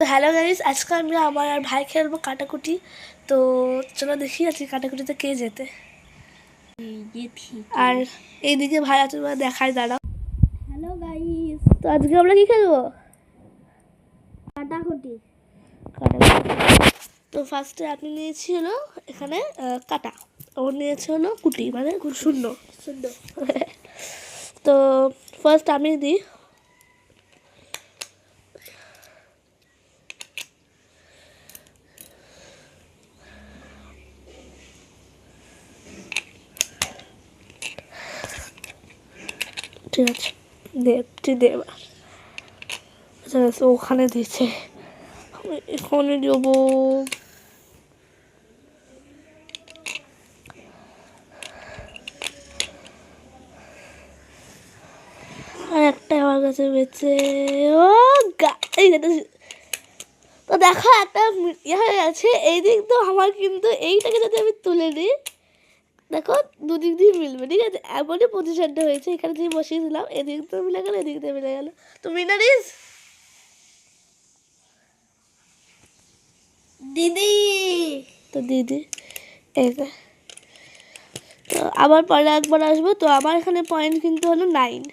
তো hello guys, আজকে আমি আমার আর ভাই খেলবো কাটাকুটি। তো চলো দেখি আজকে কাটাকুটিতে কে যেতে। আর এইদিকে ভাই আছে, দেখায় দাঁড়াও। হ্যালো গাইস, তো আজকে আমরা কি খেলবো? কাটাকুটি। তো ফার্স্টে আপনি নিয়েছি হলো এখানে কাটা, ওর নিয়েছে হলো কুটি, মানে শূন্য। তো ফার্স্ট আমি দিই। ঠিক আছে, তুই দে এবার। আচ্ছা ওখানে দিয়েছে, এখানে দেবো। আর একটা আমার কাছে বেঁচে, ও তো দেখো একটা ইয়ে হয়ে গেছে। এই দিক তো আমার, কিন্তু এইটাকে যদি আমি তুলে নিই, দেখো দুদিক দিয়ে মিলবে। ঠিক আছে, এমনই পজিশনটা হয়েছে। এখানে যদি বসিয়ে দিলাম, এদিক তো মিলে গেল, এদিক দিয়ে মিলে গেল। তো মিনারিস দিদি, তো দিদি এই যে। তো আবার পরে একবার আসবো। তো আমার এখানে পয়েন্ট কিন্তু হলো 9।